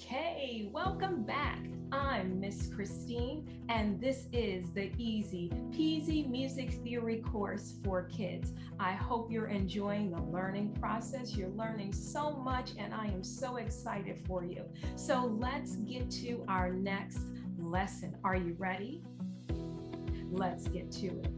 Okay, welcome back. I'm Miss Christine, and this is the Easy Peasy Music Theory course for kids. I hope you're enjoying the learning process. You're learning so much, and I am so excited for you. So let's get to our next lesson. Are you ready? Let's get to it.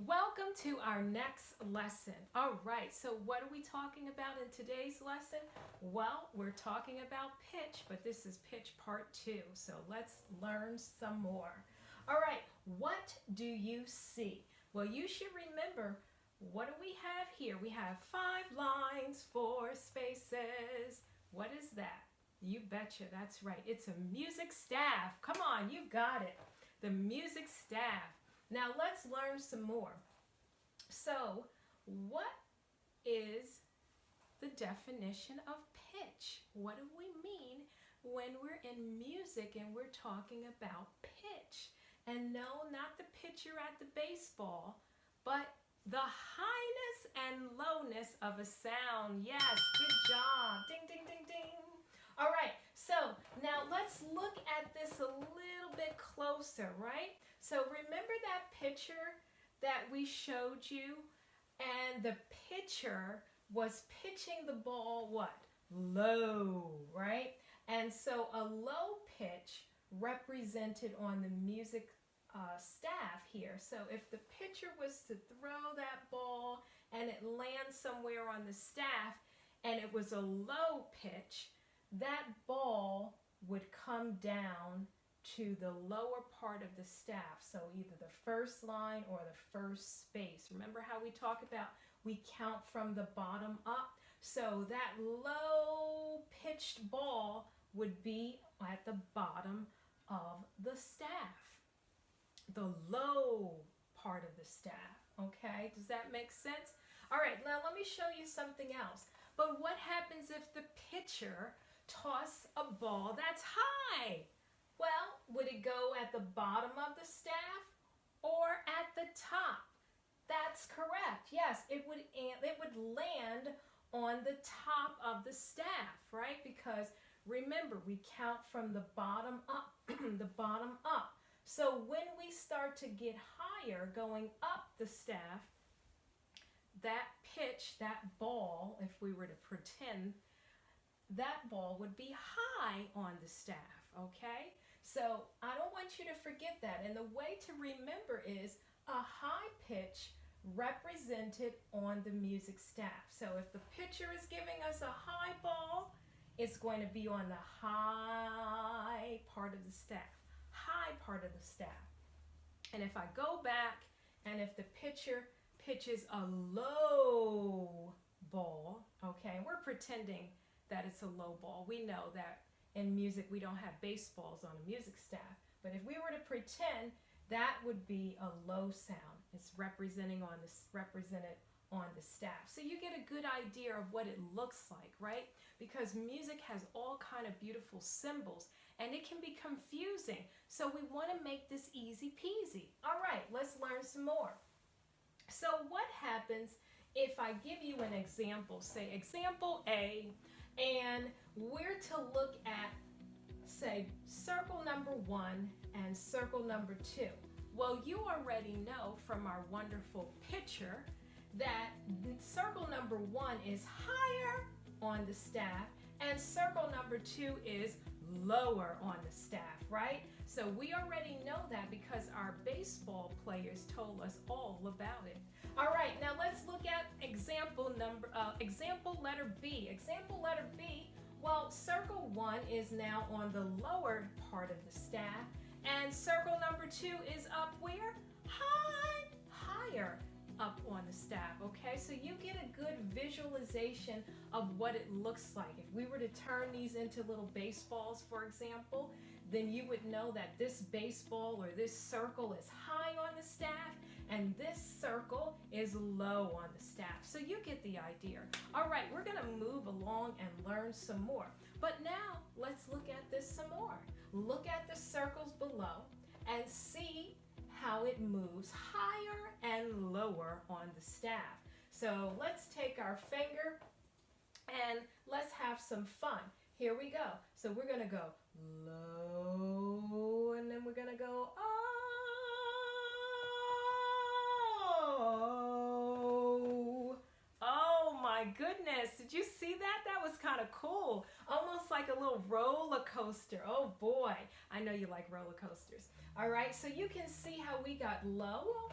Welcome to our next lesson. All right, so what are we talking about in today's lesson? Well, we're talking about pitch, but this is pitch part 2. So let's learn some more. All right, what do you see? Well, you should remember, what do we have here? We have 5 lines, 4 spaces. What is that? You betcha, that's right. It's a music staff. Come on, you got it. The music staff. Now let's learn some more. So, what is the definition of pitch? What do we mean when we're in music and we're talking about pitch? And no, not the pitcher at the baseball, but the highness and lowness of a sound. Yes, good job. Ding, ding, ding, ding. All right, so now let's look at this a little bit closer, right? So remember that picture that we showed you? And the pitcher was pitching the ball what? Low, right? And so a low pitch represented on the music staff here. So if the pitcher was to throw that ball and it lands somewhere on the staff and it was a low pitch, that ball would come down to the lower part of the staff, so either the first line or the first space. Remember how we talk about we count from the bottom up? So that low pitched ball would be at the bottom of the staff, the low part of the staff. Okay, does that make sense? All right, now let me show you something else. But what happens if the pitcher tosses a ball that's high? Well, would it go at the bottom of the staff or at the top? That's correct. Yes, it would land on the top of the staff, right? Because remember, we count from the bottom up, the bottom up. So when we start to get higher, going up the staff, that pitch, that ball, if we were to pretend, that ball would be high on the staff, okay? So I don't want you to forget that. And the way to remember is a high pitch represented on the music staff. So if the pitcher is giving us a high ball, it's going to be on the high part of the staff. High part of the staff. And if I go back and if the pitcher pitches a low ball, okay, and we're pretending that it's a low ball. We know that in music we don't have baseballs on a music staff, but if we were to pretend, that would be a low sound. It's represented on the staff. So you get a good idea of what it looks like, right? Because music has all kind of beautiful symbols and it can be confusing. So we want to make this easy peasy. All right, let's learn some more. So what happens if I give you an example, say example A, and we're to look at, say, circle number 1 and circle number 2. Well, you already know from our wonderful picture that circle number 1 is higher on the staff and circle number 2 is lower on the staff, right? So we already know that because our baseball players told us all about it. All right, now let's look at example letter B. Example letter B, well, circle 1 is now on the lower part of the staff, and circle number 2 is up where? Higher up on the staff, okay? So you get a good visualization of what it looks like. If we were to turn these into little baseballs, for example, then you would know that this baseball or this circle is high on the staff and this circle is low on the staff. So you get the idea. All right, we're gonna move along and learn some more. But now let's look at this some more. Look at the circles below and see how it moves higher and lower on the staff. So let's take our finger and let's have some fun. Here we go. So we're going to go low, and then we're going to go oh. Oh my goodness. Did you see that? That was kind of cool. Almost like a little roller coaster. Oh boy. I know you like roller coasters. All right. So you can see how we got low,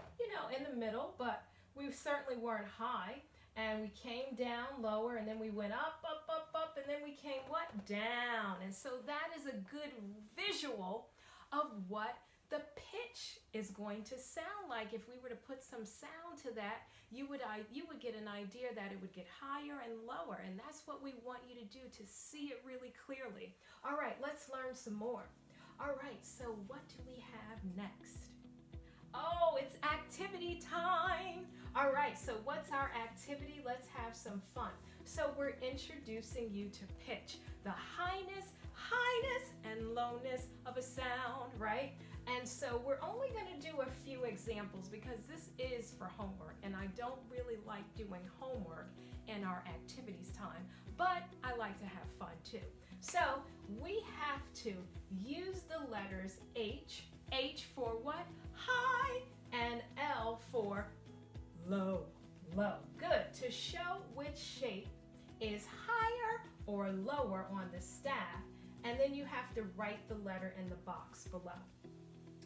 in the middle, but we certainly weren't high. And we came down lower, and then we went up, up, up, up, and then we came what? Down. And so that is a good visual of what the pitch is going to sound like. If we were to put some sound to that, you would get an idea that it would get higher and lower. And that's what we want you to do, to see it really clearly. All right, let's learn some more. All right, so what do we have next? Oh, it's activity time. All right, so what's our activity? Let's have some fun. So we're introducing you to pitch, the highness, and lowness of a sound, right? And so we're only going to do a few examples because this is for homework, and I don't really like doing homework in our activities time, but I like to have fun too. So we have to use the letters H for what? High, and L for low, low. Good. To show which shape is higher or lower on the staff, and then you have to write the letter in the box below.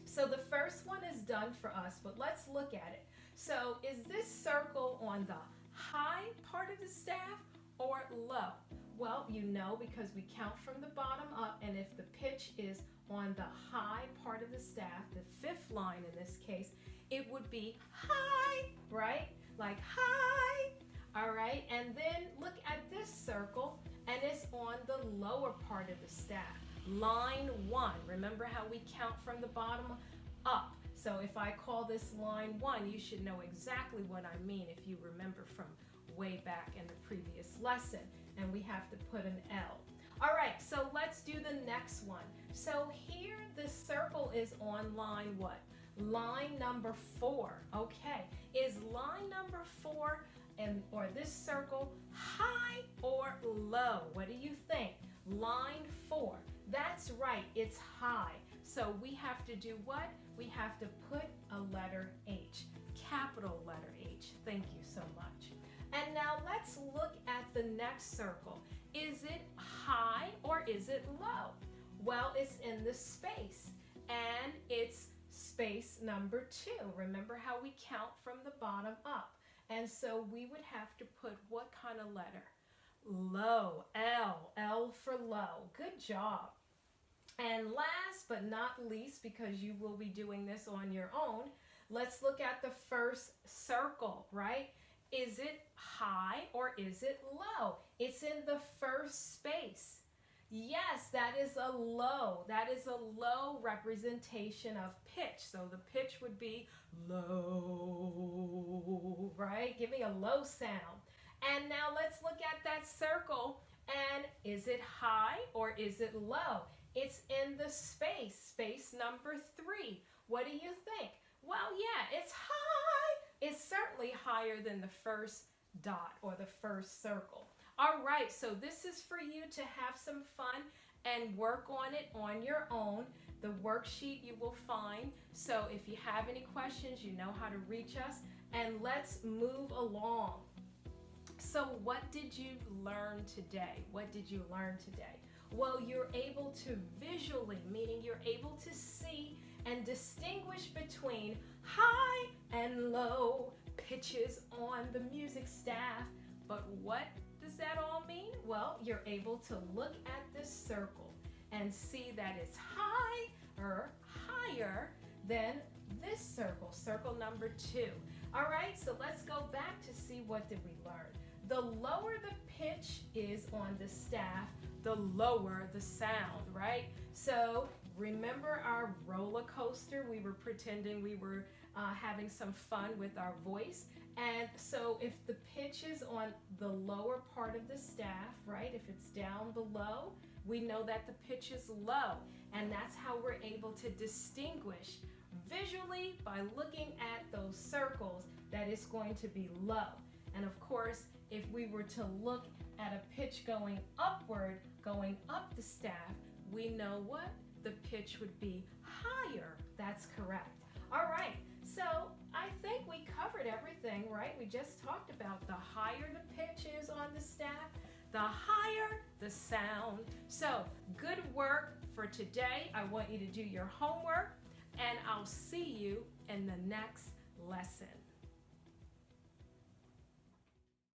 So the first one is done for us, but let's look at it. So is this circle on the high part of the staff or low? Well, you know, because we count from the bottom up, and if the pitch is on the high part of the staff, the fifth line in this case, it would be high, right? Like high. All right, and then look at this circle, and it's on the lower part of the staff. Line 1. Remember how we count from the bottom up. So if I call this line 1, you should know exactly what I mean if you remember from way back in the previous lesson. And we have to put an L. All right, so let's do the next one. So here the circle is on line what? Line number 4. Okay, is line number 4 or this circle high or low? What do you think? Line 4. That's right, it's high. So we have to do what? We have to put a letter H, capital letter H. Thank you so much. And now let's look at the next circle. Is it high or is it low? Well, it's in the space, and it's space number 2. Remember how we count from the bottom up. And so we would have to put what kind of letter? Low, L for low. Good job. And last but not least, because you will be doing this on your own, let's look at the first circle, right? Is it high or is it low? It's in the first space. Yes, that is a low. That is a low representation of pitch. So the pitch would be low, right? Give me a low sound. And now let's look at that circle. And is it high or is it low? It's in the space, space number 3. What do you think? Well, yeah, it's high. It's certainly higher than the first dot or the first circle. All right, so this is for you to have some fun and work on it on your own. The worksheet you will find. So if you have any questions, you know how to reach us. And let's move along. So what did you learn today? What did you learn today? Well, you're able to visually, meaning you're able to see and distinguish between high and low pitches on the music staff. But what does that all mean? Well, you're able to look at this circle and see that it's higher than this circle, circle number 2. All right, so let's go back to see what did we learn. The lower the pitch is on the staff, the lower the sound, right? So remember our roller coaster? We were pretending we were having some fun with our voice. And so if the pitch is on the lower part of the staff, right, if it's down below, we know that the pitch is low. And that's how we're able to distinguish visually by looking at those circles that it's going to be low. And of course, if we were to look at a pitch going upward, going up the staff, we know what? The pitch would be higher. That's correct. All right, so I think we covered everything, right? We just talked about the higher the pitch is on the staff, the higher the sound. So good work for today. I want you to do your homework, and I'll see you in the next lesson.